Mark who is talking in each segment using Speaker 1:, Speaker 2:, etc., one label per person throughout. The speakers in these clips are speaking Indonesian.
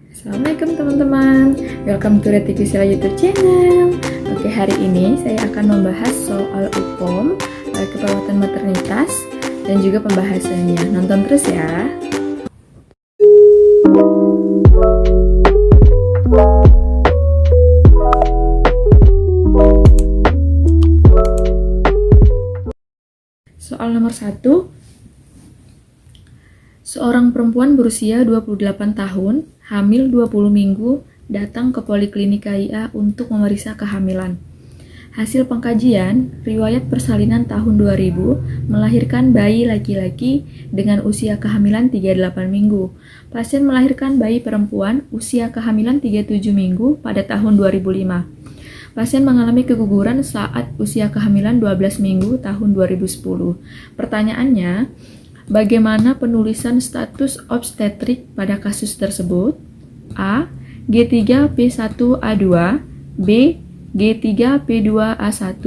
Speaker 1: Assalamualaikum teman-teman, welcome to Retivisial YouTube channel. Oke, hari ini saya akan membahas soal UPOM, keperawatan maternitas, dan juga pembahasannya. Nonton terus ya. Soal nomor 1. Seorang perempuan berusia 28 tahun, hamil 20 minggu, datang ke Poliklinik KIA untuk memeriksa kehamilan. Hasil pengkajian, riwayat persalinan tahun 2000, melahirkan bayi laki-laki dengan usia kehamilan 38 minggu. Pasien melahirkan bayi perempuan usia kehamilan 37 minggu pada tahun 2005. Pasien mengalami keguguran saat usia kehamilan 12 minggu tahun 2010. Pertanyaannya, bagaimana penulisan status obstetrik pada kasus tersebut? A. G3P1A2, B. G3P2A1,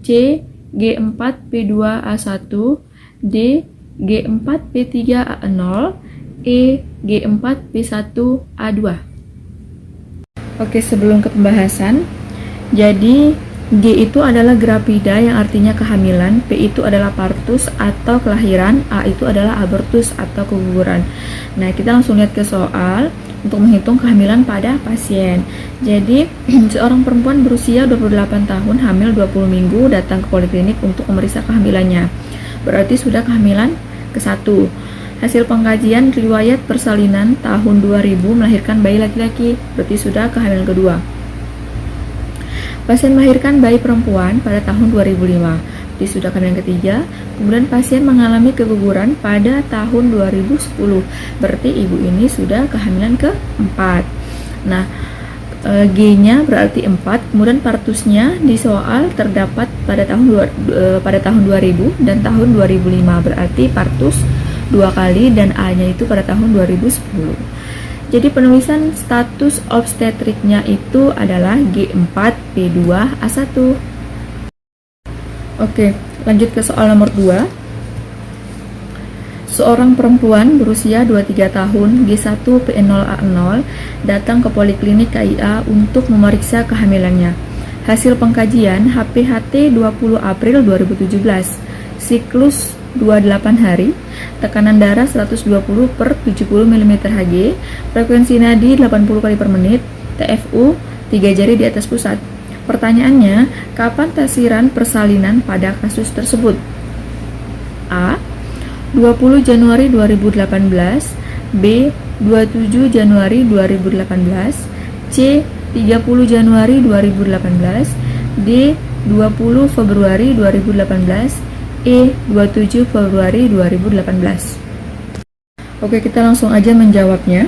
Speaker 1: C. G4P2A1, D. G4P3A0, E. G4P1A2. Oke, sebelum ke pembahasan, jadi G itu adalah grapida yang artinya kehamilan, P itu adalah partus atau kelahiran, A itu adalah abortus atau keguguran. Nah, kita langsung lihat ke soal untuk menghitung kehamilan pada pasien. Jadi, seorang perempuan berusia 28 tahun, hamil 20 minggu, datang ke poliklinik untuk memeriksa kehamilannya. Berarti sudah kehamilan ke-1. Hasil pengkajian riwayat persalinan tahun 2000 melahirkan bayi laki-laki, berarti sudah kehamilan kedua. Pasien melahirkan bayi perempuan pada tahun 2005, di sudah kehamilan ketiga. Kemudian pasien mengalami keguguran pada tahun 2010, berarti ibu ini sudah kehamilan ke-4. Nah, G-nya berarti 4, kemudian partusnya di soal terdapat pada tahun 2000 dan tahun 2005, berarti partus 2 kali dan A-nya itu pada tahun 2010. Jadi penulisan status obstetriknya itu adalah G4P2A1. Oke, lanjut ke soal nomor 2. Seorang perempuan berusia 23 tahun, G1P0A0, datang ke Poliklinik KIA untuk memeriksa kehamilannya. Hasil pengkajian HPHT 20 April 2017, siklus 28 hari, tekanan darah 120 per 70 mm Hg, frekuensi nadi 80 kali per menit, TFU 3 jari di atas pusat. Pertanyaannya, kapan taksiran persalinan pada kasus tersebut? A. 20 Januari 2018, B. 27 Januari 2018, C. 30 Januari 2018, D. 20 Februari 2018, E. 27 Februari 2018. Oke, kita langsung aja menjawabnya.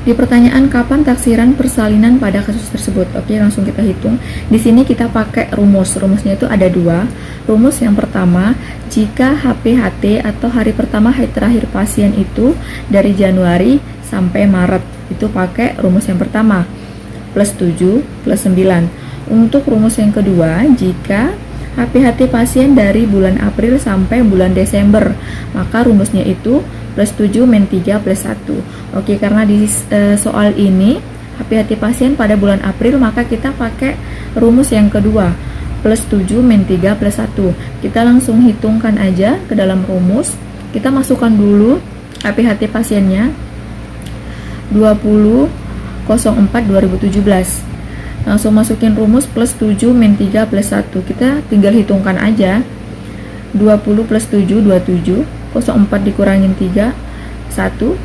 Speaker 1: Di pertanyaan kapan taksiran persalinan pada kasus tersebut? Oke, langsung kita hitung. Di sini kita pakai rumus. Rumusnya itu ada 2. Rumus yang pertama, jika HPHT atau hari pertama hari terakhir pasien itu dari Januari sampai Maret, itu pakai rumus yang pertama, plus 7 plus 9. Untuk rumus yang kedua, jika HPHT pasien dari bulan April sampai bulan Desember, maka rumusnya itu plus 7 min 3 plus 1. Oke, karena di soal ini HPHT pasien pada bulan April, maka kita pakai rumus yang kedua, plus 7 min 3 plus 1. Kita langsung hitungkan aja ke dalam rumus. Kita masukkan dulu HPHT pasiennya 20/04/2017. Langsung masukin rumus plus 7 min 3 plus 1. Kita tinggal hitungkan aja. 20 plus 7, 27. 04 dikurangin 3, 1.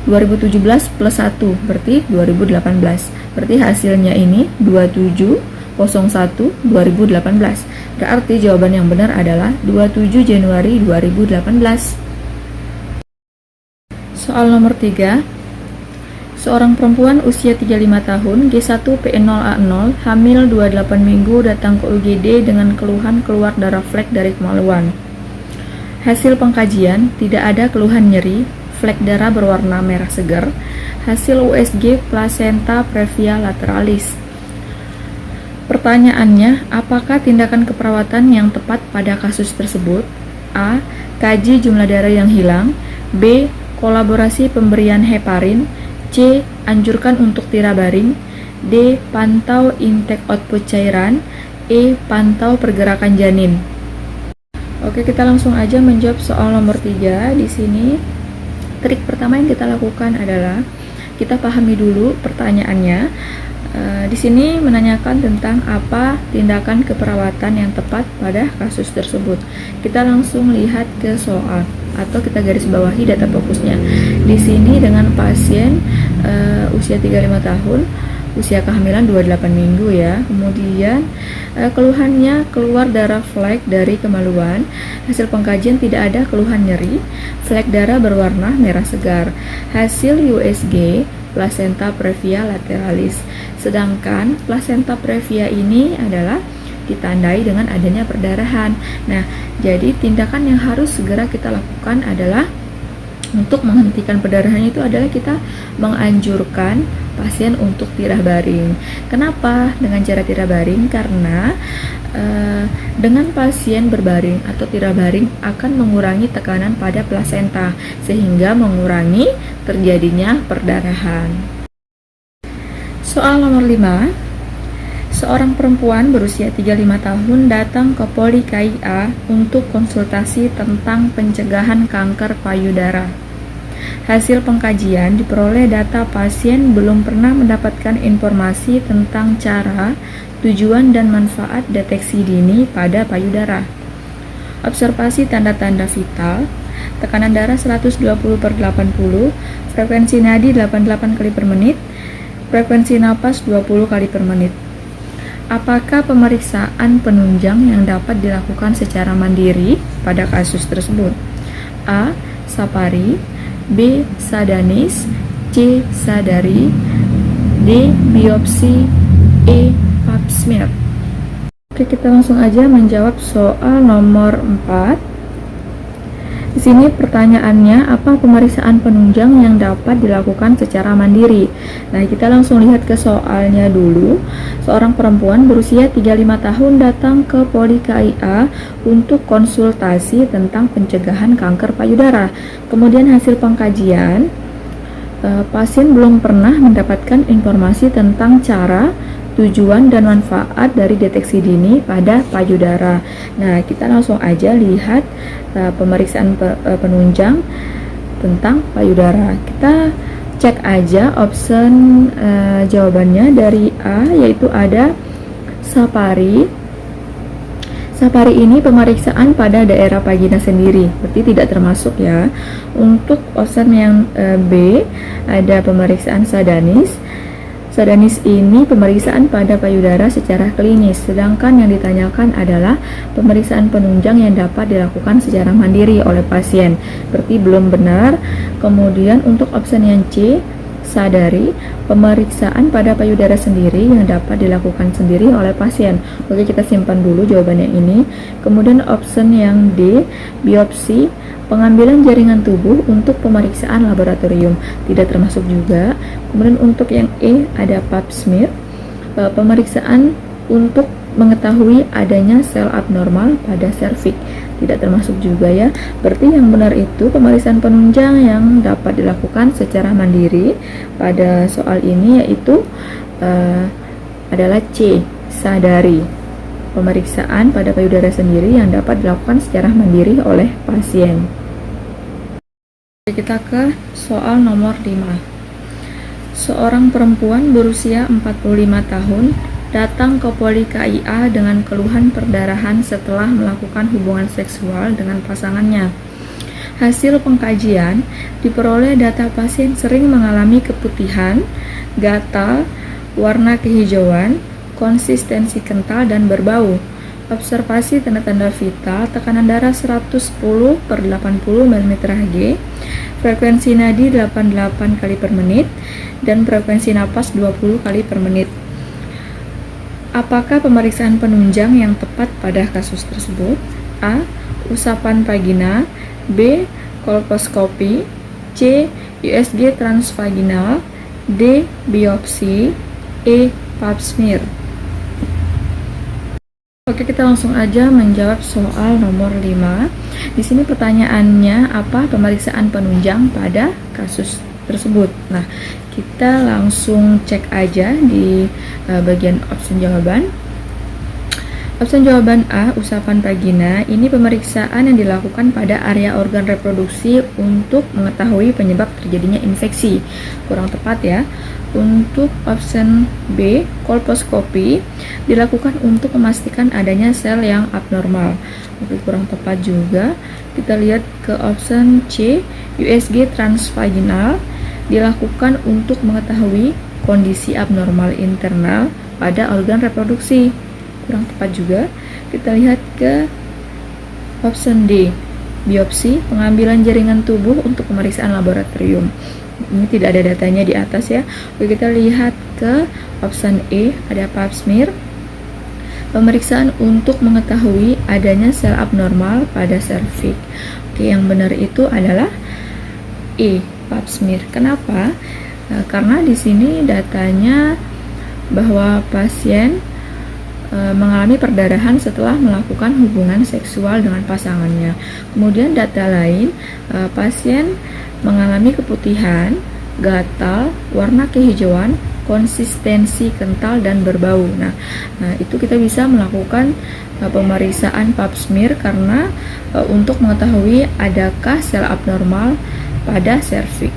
Speaker 1: 2017 plus 1, berarti 2018. Berarti hasilnya ini 27/01/2018. Berarti jawaban yang benar adalah 27 Januari 2018. Soal nomor 3. Seorang perempuan usia 35 tahun, G1P0A0, hamil 28 minggu, datang ke UGD dengan keluhan keluar darah flek dari kemaluan. Hasil pengkajian, tidak ada keluhan nyeri, flek darah berwarna merah segar. Hasil USG plasenta previa lateralis. Pertanyaannya, apakah tindakan keperawatan yang tepat pada kasus tersebut? A. Kaji jumlah darah yang hilang, B. kolaborasi pemberian heparin. C. Anjurkan untuk tirabaring. D. Pantau intake output cairan. E. Pantau pergerakan janin. Oke, kita langsung aja menjawab soal nomor 3. Di sini trik pertama yang kita lakukan adalah kita pahami dulu pertanyaannya. Di sini menanyakan tentang apa tindakan keperawatan yang tepat pada kasus tersebut. Kita langsung lihat ke soal atau kita garis bawahi data fokusnya. Di sini dengan pasien usia 35 tahun, usia kehamilan 28 minggu ya. Kemudian keluhannya keluar darah flek dari kemaluan. Hasil pengkajian tidak ada keluhan nyeri. Flek darah berwarna merah segar. Hasil USG placenta previa lateralis. Sedangkan placenta previa ini adalah ditandai dengan adanya perdarahan. Nah, jadi tindakan yang harus segera kita lakukan adalah untuk menghentikan perdarahan itu adalah kita menganjurkan pasien untuk tirah baring. Kenapa dengan cara tirah baring? Karena dengan pasien berbaring atau tirah baring akan mengurangi tekanan pada plasenta sehingga mengurangi terjadinya perdarahan. Soal nomor 5. Seorang perempuan berusia 35 tahun datang ke Poli KIA untuk konsultasi tentang pencegahan kanker payudara. Hasil pengkajian diperoleh data pasien belum pernah mendapatkan informasi tentang cara, tujuan, dan manfaat deteksi dini pada payudara. Observasi tanda-tanda vital, tekanan darah 120/80, frekuensi nadi 88 kali per menit, frekuensi napas 20 kali per menit. Apakah pemeriksaan penunjang yang dapat dilakukan secara mandiri pada kasus tersebut? A. Sapari, B. Sadanis, C. Sadari, D. Biopsi, E. Pap smear. Oke, kita langsung aja menjawab soal nomor 4. Di sini pertanyaannya, apa pemeriksaan penunjang yang dapat dilakukan secara mandiri? Nah, kita langsung lihat ke soalnya dulu. Seorang perempuan berusia 35 tahun datang ke Poli KIA untuk konsultasi tentang pencegahan kanker payudara. Kemudian hasil pengkajian, pasien belum pernah mendapatkan informasi tentang cara, tujuan, dan manfaat dari deteksi dini pada payudara. Nah, kita langsung aja lihat pemeriksaan penunjang tentang payudara. Kita cek aja option jawabannya. Dari A, yaitu ada Sapari. Sapari ini pemeriksaan pada daerah vagina sendiri, berarti tidak termasuk ya. Untuk option yang B, ada pemeriksaan Sadanis. Sadanis ini pemeriksaan pada payudara secara klinis, sedangkan yang ditanyakan adalah pemeriksaan penunjang yang dapat dilakukan secara mandiri oleh pasien, berarti belum benar. Kemudian untuk option yang C, Sadari, pemeriksaan pada payudara sendiri yang dapat dilakukan sendiri oleh pasien. Oke, kita simpan dulu jawabannya ini. Kemudian option yang D, biopsi, pengambilan jaringan tubuh untuk pemeriksaan laboratorium, tidak termasuk juga. Kemudian untuk yang E, ada pap smear, pemeriksaan untuk mengetahui adanya sel abnormal pada serviks, tidak termasuk juga ya. Berarti yang benar itu pemeriksaan penunjang yang dapat dilakukan secara mandiri pada soal ini yaitu adalah C, Sadari, pemeriksaan pada payudara sendiri yang dapat dilakukan secara mandiri oleh pasien. Kita ke soal nomor 5. Seorang perempuan berusia 45 tahun datang ke Poli KIA dengan keluhan perdarahan setelah melakukan hubungan seksual dengan pasangannya. Hasil pengkajian diperoleh data pasien sering mengalami keputihan, gatal, warna kehijauan, konsistensi kental, dan berbau. Observasi tanda-tanda vital, tekanan darah 110/80 mmHg, frekuensi nadi 88 kali per menit, dan frekuensi napas 20 kali per menit. Apakah pemeriksaan penunjang yang tepat pada kasus tersebut? A. Usapan vagina, B. Kolposkopi, C. USG transvaginal, D. Biopsi, E. Pap smear. Oke, kita langsung aja menjawab soal nomor 5. Di sini pertanyaannya, apa pemeriksaan penunjang pada kasus tersebut? Nah, kita langsung cek aja di bagian opsi jawaban. Opsi jawaban A, usapan vagina, ini pemeriksaan yang dilakukan pada area organ reproduksi untuk mengetahui penyebab terjadinya infeksi. Kurang tepat ya. Untuk option B, kolposkopi, dilakukan untuk memastikan adanya sel yang abnormal. Oke, kurang tepat juga. Kita lihat ke option C, USG transvaginal, dilakukan untuk mengetahui kondisi abnormal internal pada organ reproduksi. Kurang tepat juga. Kita lihat ke option D, biopsi, pengambilan jaringan tubuh untuk pemeriksaan laboratorium. Ini tidak ada datanya di atas ya. Oke, kita lihat ke option E, ada pap smear, pemeriksaan untuk mengetahui adanya sel abnormal pada serviks. Oke, yang benar itu adalah E, pap smear. Kenapa? Karena di sini datanya bahwa pasien mengalami perdarahan setelah melakukan hubungan seksual dengan pasangannya. Kemudian data lain, pasien mengalami keputihan, gatal, warna kehijauan, konsistensi kental dan berbau. Nah, itu kita bisa melakukan pemeriksaan pap smear karena untuk mengetahui adakah sel abnormal pada serviks.